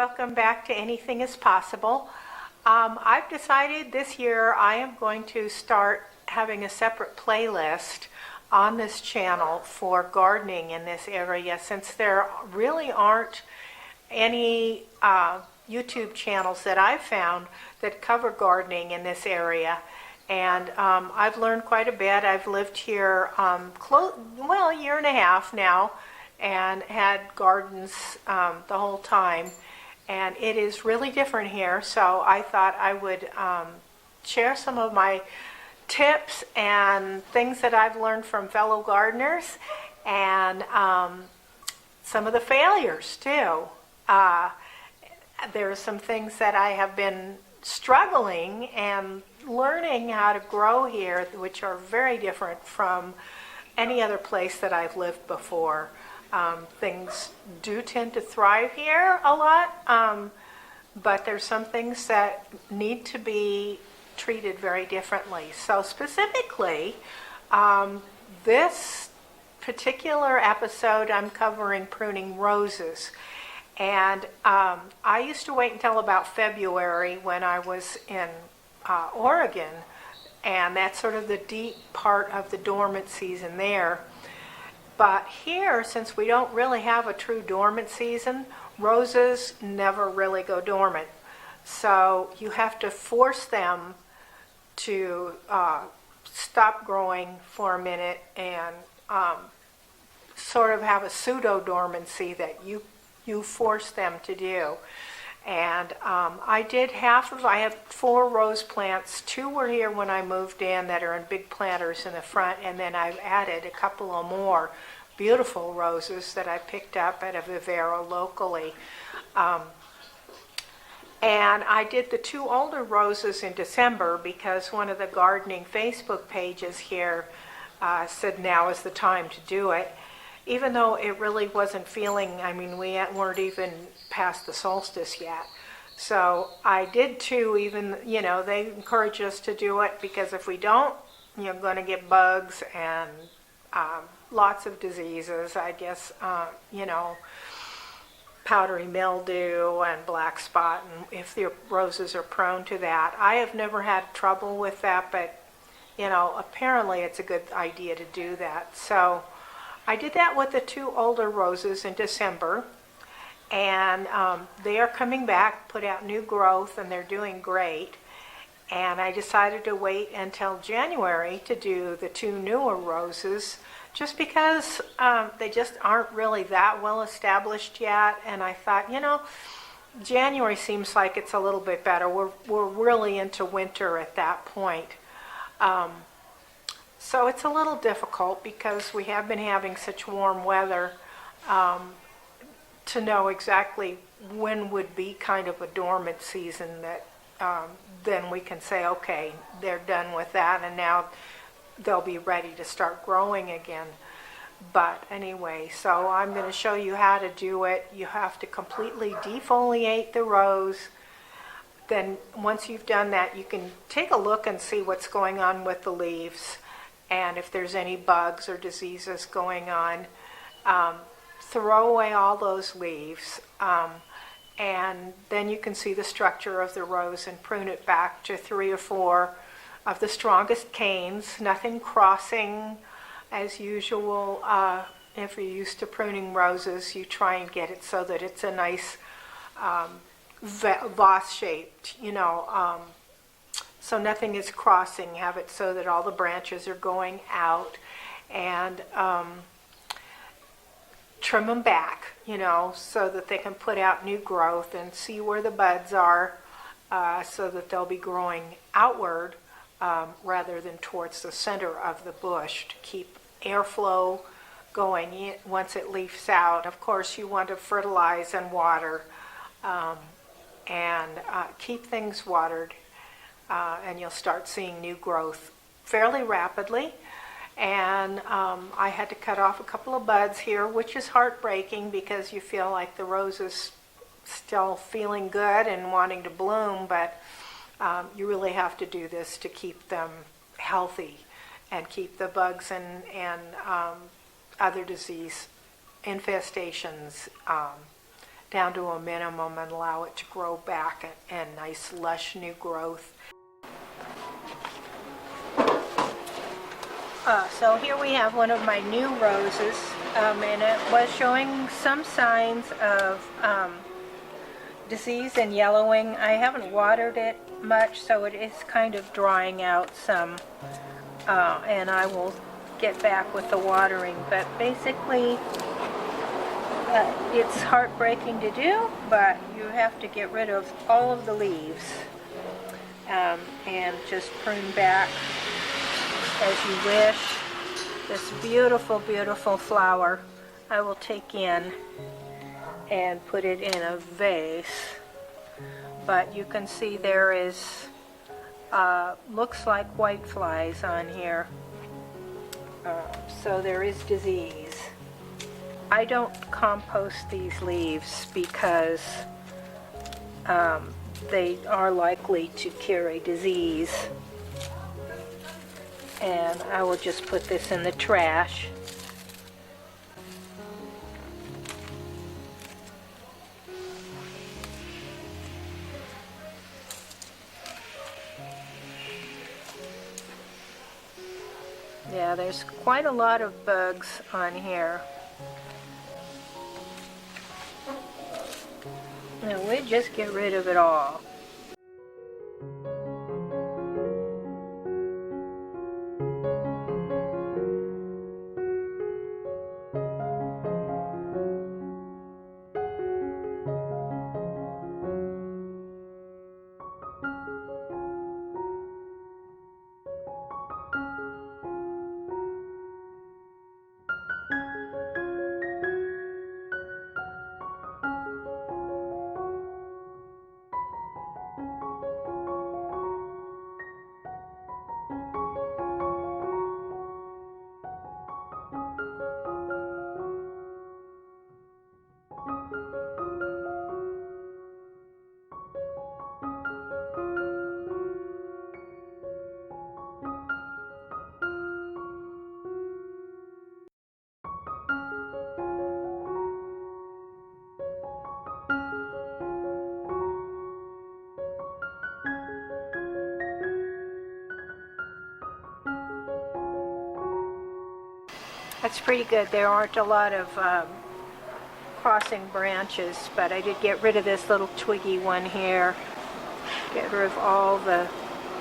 welcome back to Anything is Possible. I've decided this year I am going to start having a separate playlist on this channel for gardening in this area, since there really aren't any YouTube channels that I've found that cover gardening in this area. And I've learned quite a bit. I've lived here a year and a half now, and had gardens the whole time, and it is really different here. So I thought I would share some of my tips and things that I've learned from fellow gardeners, and some of the failures too. There are some things that I have been struggling and learning how to grow here, which are very different from any other place that I've lived before. Things do tend to thrive here a lot, but there's some things that need to be treated very differently. So specifically, this particular episode, I'm covering pruning roses. And I used to wait until about February when I was in Oregon, and that's sort of the deep part of the dormant season there. But here, since we don't really have a true dormant season, roses never really go dormant. So you have to force them to stop growing for a minute and sort of have a pseudo-dormancy that you force them to do. And I have 4 rose plants. 2 were here when I moved in that are in big planters in the front, and then I've added a couple of more beautiful roses that I picked up at a vivero locally. And I did the 2 older roses in December because one of the gardening Facebook pages here said now is the time to do it. Even though it really wasn't feeling, we weren't even past the solstice yet. So I did 2, even, they encourage us to do it because if we don't, you're going to get bugs and lots of diseases, I guess, powdery mildew and black spot, and if the roses are prone to that. I have never had trouble with that, but, apparently it's a good idea to do that. So I did that with the 2 older roses in December, and they are coming back, put out new growth, and they're doing great. And I decided to wait until January to do the 2 newer roses, just because they just aren't really that well established yet. And I thought, January seems like it's a little bit better. We're really into winter at that point. So it's a little difficult because we have been having such warm weather to know exactly when would be kind of a dormant season that then we can say, okay, they're done with that and now they'll be ready to start growing again. But anyway, so I'm going to show you how to do it. You have to completely defoliate the rose. Then once you've done that, you can take a look and see what's going on with the leaves. And if there's any bugs or diseases going on, throw away all those leaves. And then you can see the structure of the rose and prune it back to 3 or 4 of the strongest canes, nothing crossing as usual. If you're used to pruning roses, you try and get it so that it's a nice vase-shaped, so nothing is crossing. Have it so that all the branches are going out, and trim them back, so that they can put out new growth and see where the buds are, so that they'll be growing outward rather than towards the center of the bush to keep airflow going once it leaves out. Of course, you want to fertilize and water and keep things watered. And you'll start seeing new growth fairly rapidly. And I had to cut off a couple of buds here, which is heartbreaking because you feel like the rose is still feeling good and wanting to bloom, but you really have to do this to keep them healthy and keep the bugs and other disease infestations down to a minimum and allow it to grow back and nice lush new growth. So here we have one of my new roses, and it was showing some signs of disease and yellowing. I haven't watered it much, so it is kind of drying out some, and I will get back with the watering. But basically, it's heartbreaking to do, but you have to get rid of all of the leaves and just prune back as you wish. This beautiful, beautiful flower I will take in and put it in a vase. But you can see there is, looks like white flies on here. So there is disease. I don't compost these leaves because they are likely to carry disease. And I will just put this in the trash. Yeah, there's quite a lot of bugs on here. And we just get rid of it all. That's pretty good. There aren't a lot of crossing branches, but I did get rid of this little twiggy one here. Get rid of all the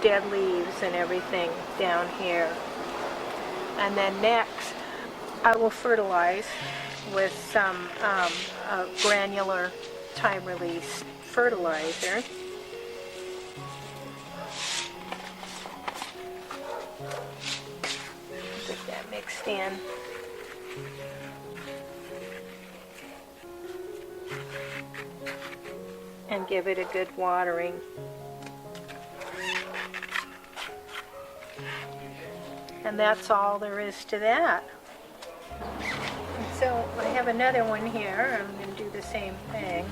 dead leaves and everything down here. And then next, I will fertilize with some granular time-release fertilizer. Get that mixed in. And give it a good watering. And that's all there is to that. And so I have another one here. I'm going to do the same thing.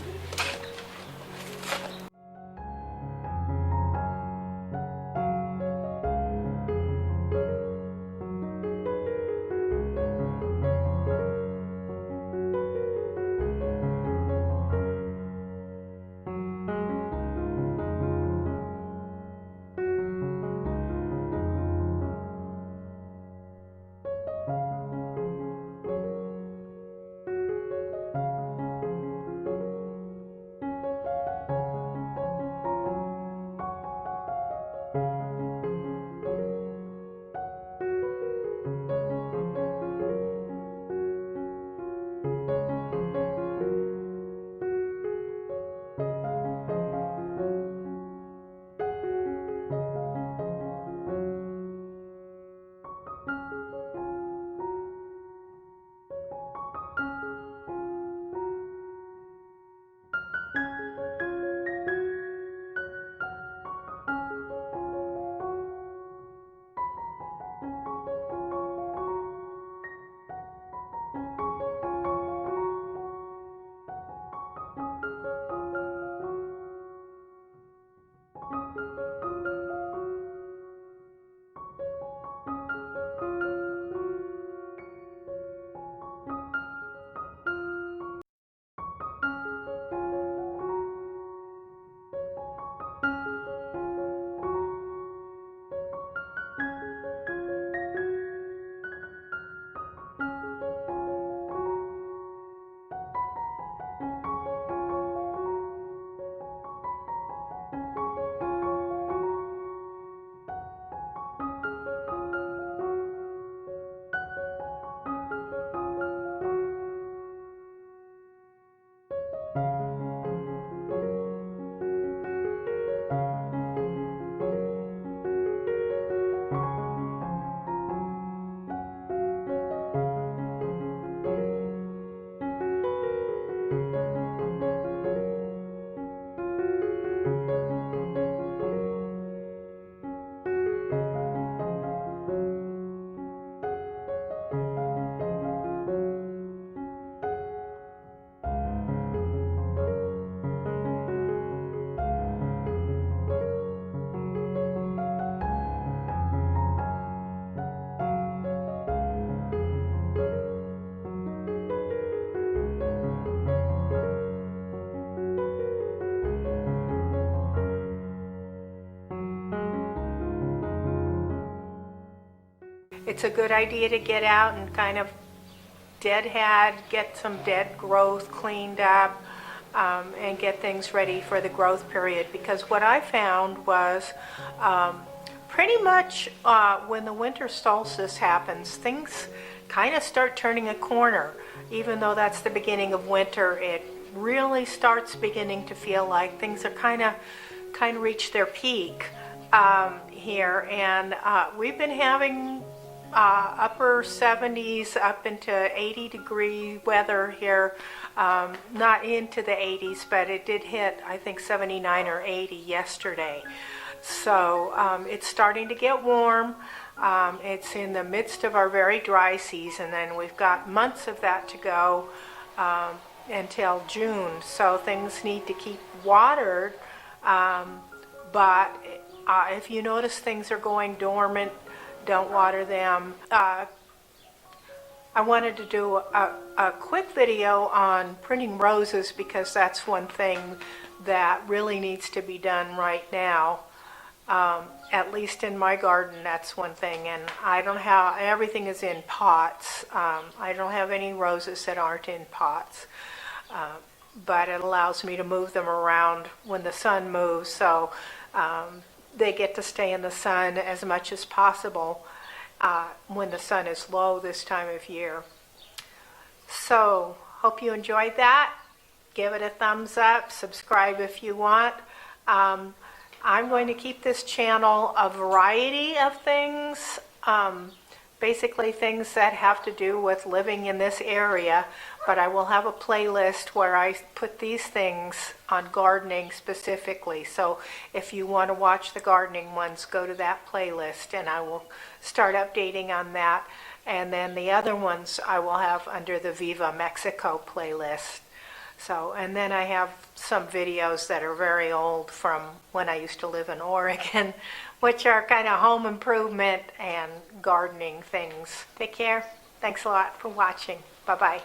it's a good idea to get out and kind of deadhead, get some dead growth cleaned up, and get things ready for the growth period. Because what I found was pretty much when the winter solstice happens, things kind of start turning a corner. Even though that's the beginning of winter, it really starts beginning to feel like things are kind of reach their peak here. And we've been having upper 70s up into 80-degree weather here. Not into the 80s, but it did hit, I think, 79 or 80 yesterday. So it's starting to get warm. It's in the midst of our very dry season, and we've got months of that to go until June. So things need to keep watered. But if you notice things are going dormant, don't water them. I wanted to do a quick video on pruning roses, because that's one thing that really needs to be done right now. At least in my garden, that's one thing. And I don't have, everything is in pots. I don't have any roses that aren't in pots. But it allows me to move them around when the sun moves, so they get to stay in the sun as much as possible when the sun is low this time of year. So, hope you enjoyed that. Give it a thumbs up, subscribe if you want. I'm going to keep this channel a variety of things, basically things that have to do with living in this area, but I will have a playlist where I put these things on gardening specifically. So if you want to watch the gardening ones, go to that playlist, and I will start updating on that. And then the other ones I will have under the Viva Mexico playlist. So, and then I have some videos that are very old from when I used to live in Oregon, which are kind of home improvement and gardening things. Take care. Thanks a lot for watching. Bye-bye.